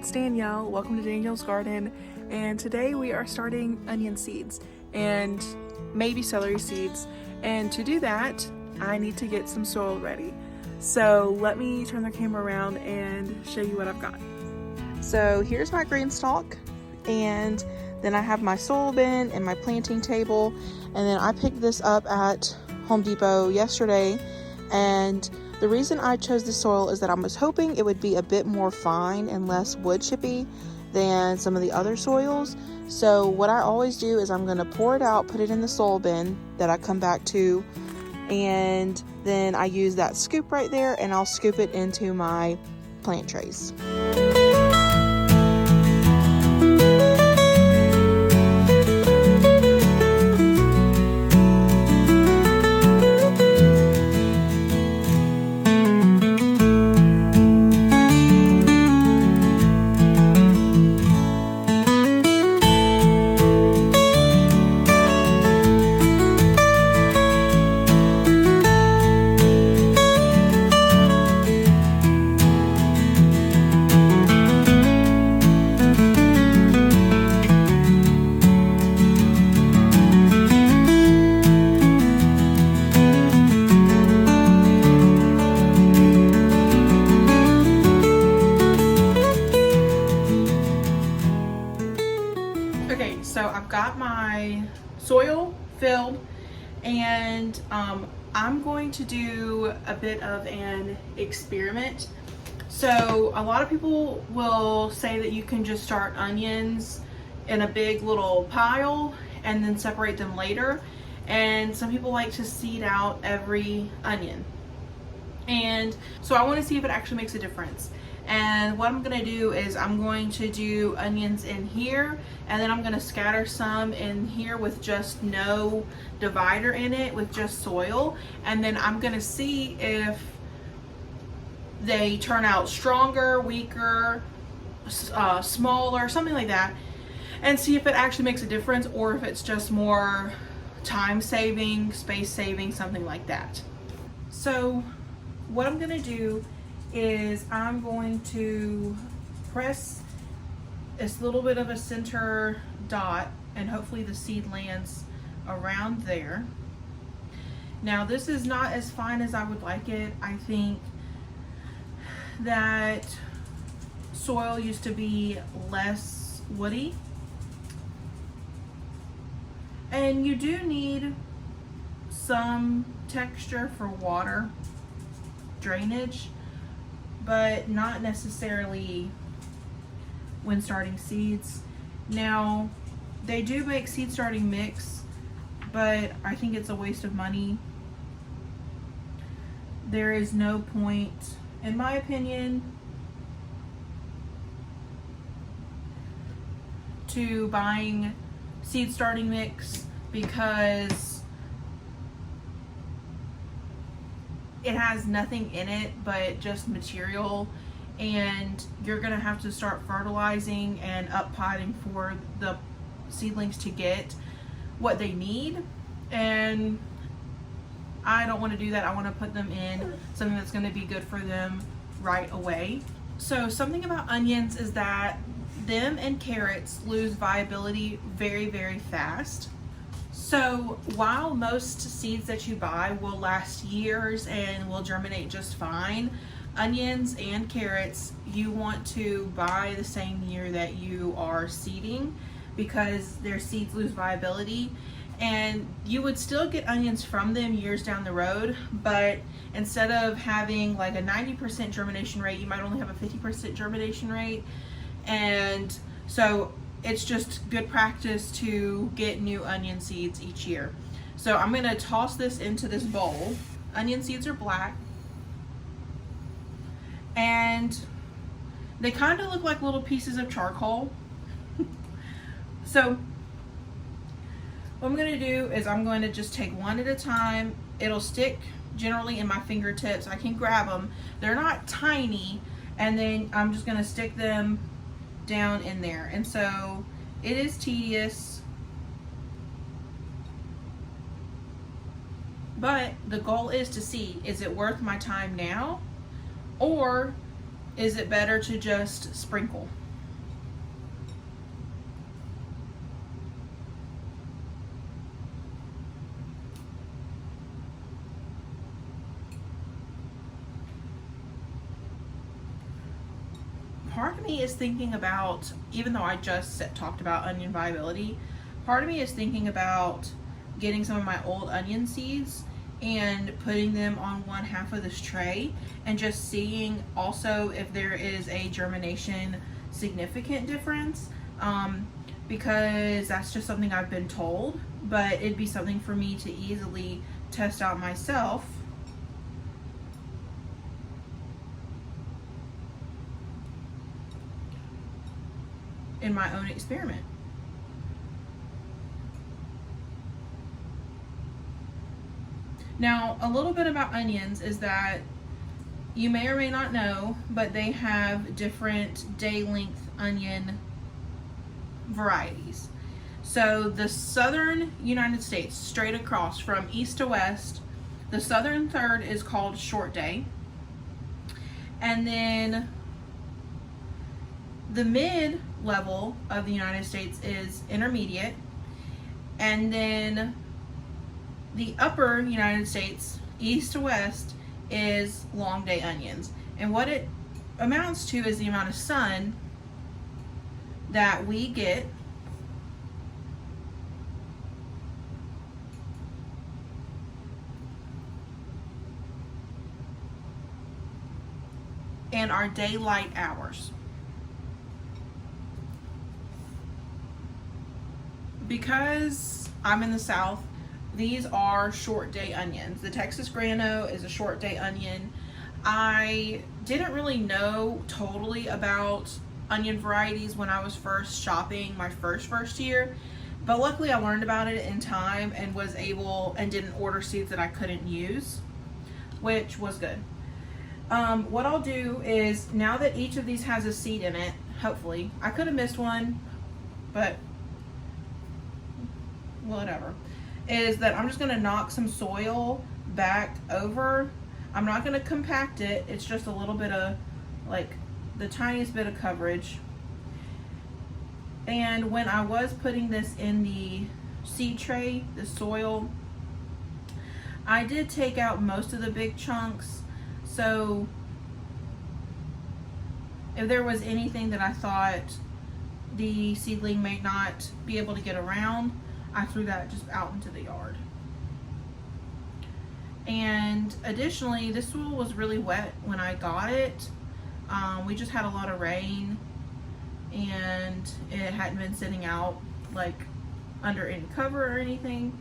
it's Danielle. Welcome to Danielle's Garden, and today we are starting onion seeds and maybe celery seeds, and to do that I need to get some soil ready. So let me turn the camera around and show you what I've got. So here's my green stalk, and then I have my soil bin and my planting table, and then I picked this up at Home Depot yesterday. And the reason I chose the soil is that I was hoping it would be a bit more fine and less wood chippy than some of the other soils. So what I always do is I'm going to pour it out, put it in the soil bin that I come back to, and then I use that scoop right there and I'll scoop it into my plant trays. Okay, so I've got my soil filled, and I'm going to do a bit of an experiment. So a lot of people will say that you can just start onions in a big little pile and then separate them later, and some people like to seed out every onion. And so I want to see if it actually makes a difference. And what I'm going to do is I'm going to do onions in here, and then I'm going to scatter some in here with just no divider in it, with just soil, and then I'm going to see if they turn out stronger, weaker, smaller, something like that, and see if it actually makes a difference or if it's just more time saving, space saving, something like that. So what I'm going to do is I'm going to press this little bit of a center dot, and hopefully the seed lands around there. Now this is not as fine as I would like it. I think that soil used to be less woody, and you do need some texture for water drainage, but not necessarily when starting seeds. Now, they do make seed starting mix, but I think it's a waste of money. There is no point, in my opinion, to buying seed starting mix, because it has nothing in it but just material, and you're gonna have to start fertilizing and up potting for the seedlings to get what they need, and I don't want to do that. I want to put them in something that's going to be good for them right away. So something about onions is that them and carrots lose viability very, very fast. So while most seeds that you buy will last years and will germinate just fine, onions and carrots, you want to buy the same year that you are seeding, because their seeds lose viability. And you would still get onions from them years down the road, but instead of having like a 90% germination rate, you might only have a 50% germination rate. And so it's just good practice to get new onion seeds each year. So I'm gonna toss this into this bowl. Onion seeds are black, and they kind of look like little pieces of charcoal. So what I'm gonna do is I'm going to just take one at a time. It'll stick generally in my fingertips. I can grab them. They're not tiny, and then I'm just gonna stick them down in there. And so it is tedious, but the goal is to see, is it worth my time now, or is it better to just sprinkle? part of me is thinking about, even though I just talked about onion viability, part of me is thinking about getting some of my old onion seeds and putting them on one half of this tray and just seeing also if there is a germination significant difference, because that's just something I've been told, but it'd be something for me to easily test out myself. In my own experiment. Now, a little bit about onions is that you may or may not know, but they have different day length onion varieties. So the southern United States, straight across from east to west, the southern third is called short day. And then the mid level of the United States is intermediate. And then the upper United States, east to west, is long day onions. And what it amounts to is the amount of sun that we get and our daylight hours. Because I'm in the South, these are short day onions. The Texas grano is a short day onion. I didn't really know totally about onion varieties when I was first shopping my first year, but luckily I learned about it in time and was able and didn't order seeds that I couldn't use, which was good. What I'll do is, now that each of these has a seed in it, hopefully, I could have missed one, but whatever, is that I'm just going to knock some soil back over. I'm not going to compact it. It's just a little bit of, like, the tiniest bit of coverage. And when I was putting this in the seed tray, the soil, I did take out most of the big chunks. So if there was anything that I thought the seedling may not be able to get around, I threw that just out into the yard. And additionally, this soil was really wet when I got it. We just had a lot of rain and it hadn't been sitting out like under any cover or anything.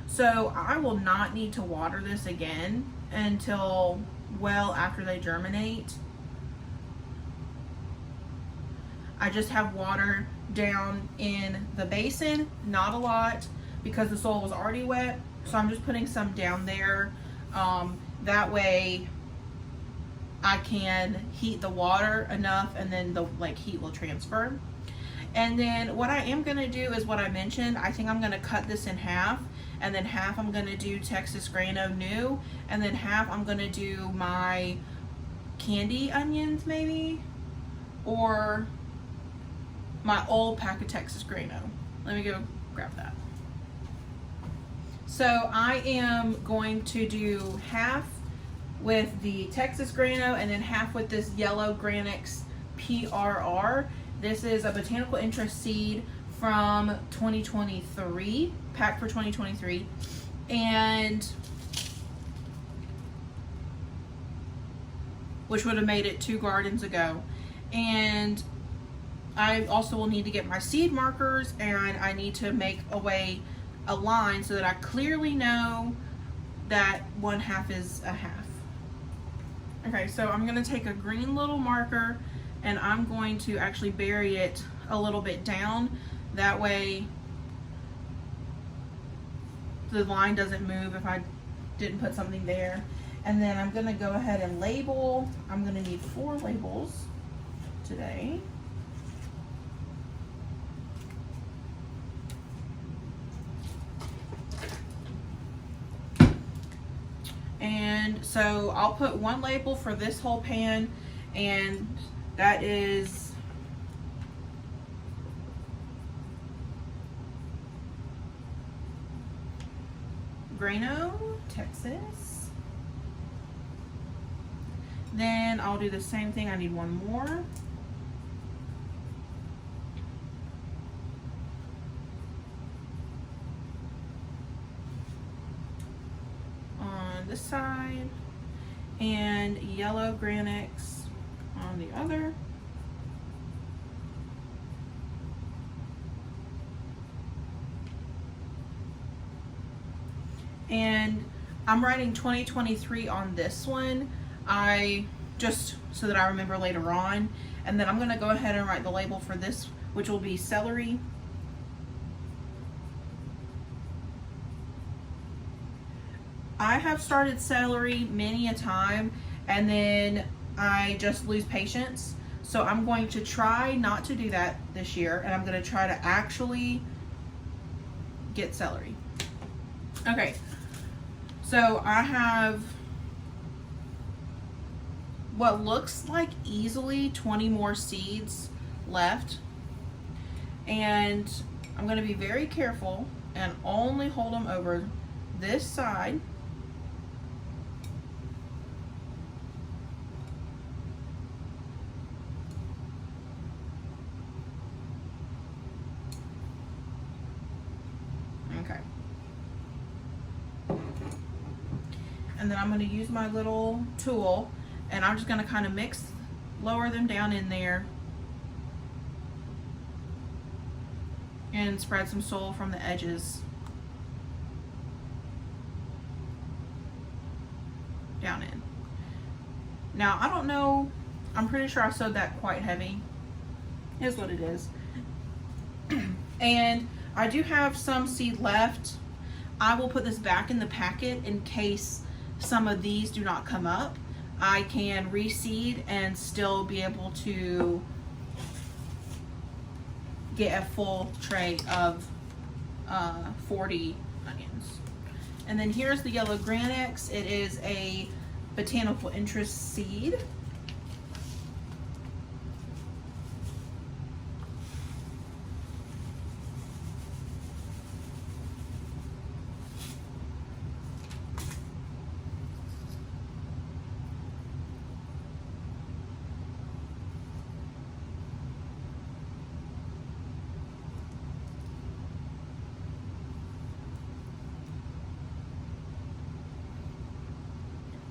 So I will not need to water this again until well after they germinate. I just have water down in the basin, not a lot because the soil was already wet, so I'm just putting some down there. That way I can heat the water enough and then the heat will transfer. And then what I am going to do is what I mentioned. I think I'm going to cut this in half, and then half I'm going to do Texas grano new, and then half I'm going to do my candy onions maybe, or my old pack of Texas grano. Let me go grab that. So I am going to do half with the Texas grano and then half with this yellow Granix PRR. This is a botanical interest seed from 2023, packed for 2023. And which would have made it 2 gardens ago. And I also will need to get my seed markers, and I need to make a line so that I clearly know that 1/2 is a half. Okay, so I'm going to take a green little marker and I'm going to actually bury it a little bit down. That way the line doesn't move if I didn't put something there. And then I'm going to go ahead and label. I'm going to need 4 labels today. And so I'll put 1 label for this whole pan, and that is Grano, Texas. Then then I'll do the same thing. I need one more. On this side, and yellow granix on the other. And I'm writing 2023 on this one. I just so that I remember later on. And then I'm gonna go ahead and write the label for this, which will be celery. I have started celery many a time and then I just lose patience. So I'm going to try not to do that this year, and I'm gonna try to actually get celery. Okay. So I have what looks like easily 20 more seeds left. And I'm going to be very careful and only hold them over this side. Okay. And then I'm going to use my little tool, and I'm just going to kind of lower them down in there and spread some soil from the edges down in. Now, I don't know, I'm pretty sure I sewed that quite heavy. Here's what it is. And I do have some seed left. I will put this back in the packet in case some of these do not come up. I can reseed and still be able to get a full tray of 40 onions. And then here's the yellow granix. It is a botanical interest seed.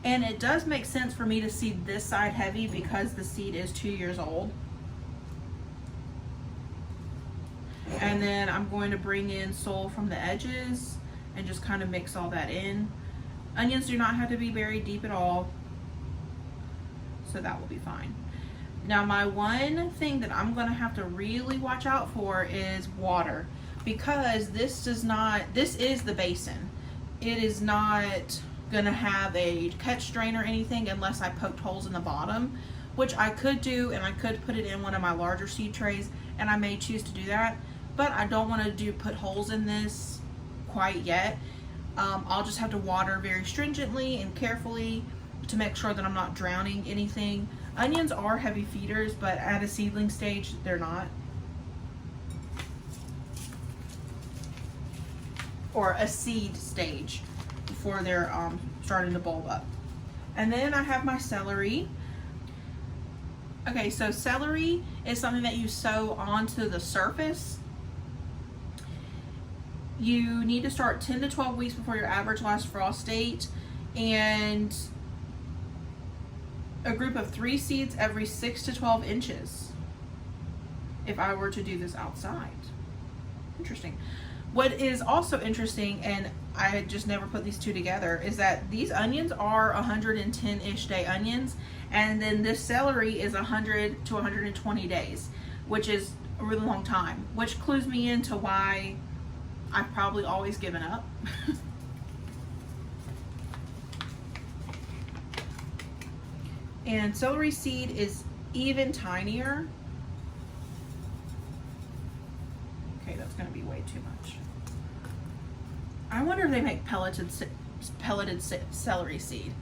And it does make sense for me to seed this side heavy because the seed is 2 years old. And then I'm going to bring in soil from the edges and just kind of mix all that in. Onions do not have to be buried deep at all, so that will be fine. Now, my one thing that I'm going to have to really watch out for is water, because this is the basin. It is not gonna have a catch drain or anything unless I poked holes in the bottom, which I could do, and I could put it in one of my larger seed trays, and I may choose to do that, but I don't want to put holes in this quite yet. I'll just have to water very stringently and carefully to make sure that I'm not drowning anything. Onions are heavy feeders, but at a seedling stage they're not, or a seed stage before they're starting to bulb up. And then I have my celery. Okay, so celery is something that you sow onto the surface. You need to start 10 to 12 weeks before your average last frost date, and a group of 3 seeds every 6 to 12 inches if I were to do this outside. Interesting. What is also interesting, and I had just never put these two together, is that these onions are 110-ish day onions, and then this celery is 100 to 120 days, which is a really long time, which clues me into why I've probably always given up. And celery seed is even tinier. Okay, that's gonna be way too much. I wonder if they make pelleted celery seed.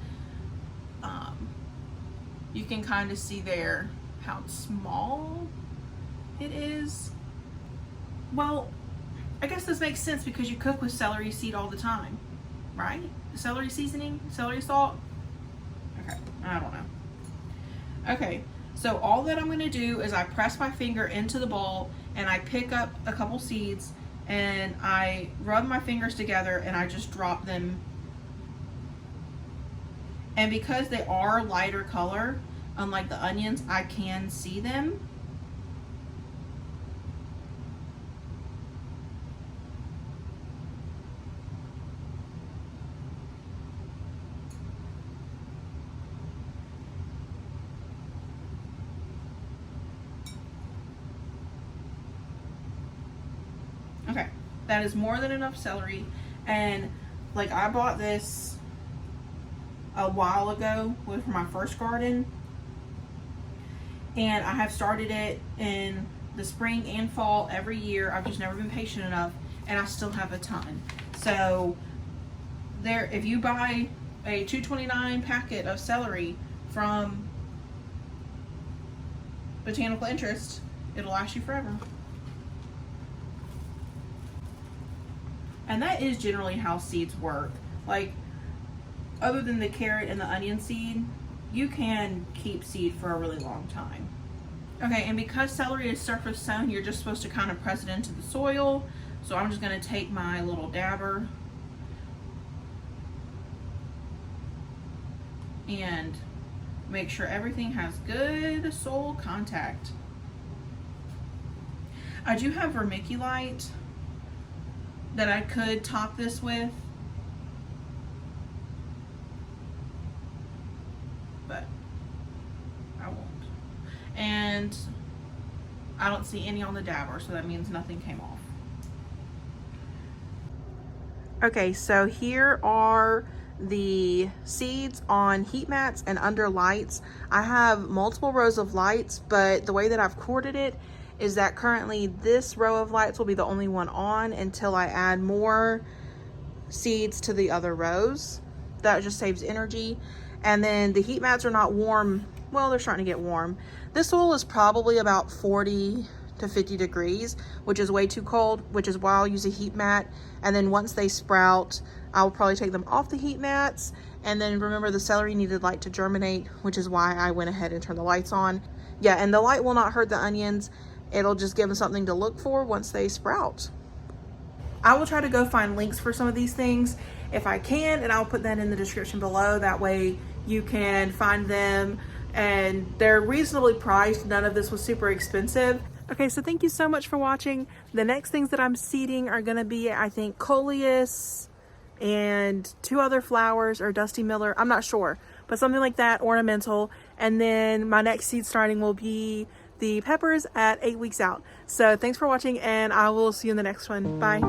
You can kind of see there how small it is. Well, I guess this makes sense because you cook with celery seed all the time, right? Celery seasoning, celery salt. Okay, I don't know. Okay, so all that I'm going to do is I press my finger into the bowl and I pick up a couple seeds and I rub my fingers together and I just drop them. And because they are lighter color, unlike the onions, I can see them. Okay, that is more than enough celery. And like, I bought this a while ago for my first garden, and I have started it in the spring and fall every year. I've just never been patient enough, and I still have a ton. So there, if you buy a $2.29 packet of celery from Botanical Interest, it'll last you forever. And that is generally how seeds work. Like, other than the carrot and the onion seed, you can keep seed for a really long time. Okay, and because celery is surface sown, you're just supposed to kind of press it into the soil. So I'm just going to take my little dabber and make sure everything has good soil contact. I do have vermiculite that I could top this with, but I won't. And I don't see any on the dabber, so that means nothing came off. Okay, so here are the seeds on heat mats and under lights. I have multiple rows of lights, but the way that I've corded it is that currently this row of lights will be the only one on until I add more seeds to the other rows. That just saves energy. And then the heat mats are not warm. Well, they're starting to get warm. This soil is probably about 40 to 50 degrees, which is way too cold, which is why I'll use a heat mat. And then once they sprout, I'll probably take them off the heat mats. And then remember, the celery needed light to germinate, which is why I went ahead and turned the lights on. Yeah, and the light will not hurt the onions. It'll just give them something to look for once they sprout. I will try to go find links for some of these things if I can, and I'll put that in the description below. That way you can find them, and they're reasonably priced. None of this was super expensive. Okay, so thank you so much for watching. The next things that I'm seeding are gonna be, I think, coleus and 2 other flowers, or Dusty Miller, I'm not sure, but something like that, ornamental. And then my next seed starting will be the peppers at 8 weeks out. So thanks for watching, and I will see you in the next one. Bye.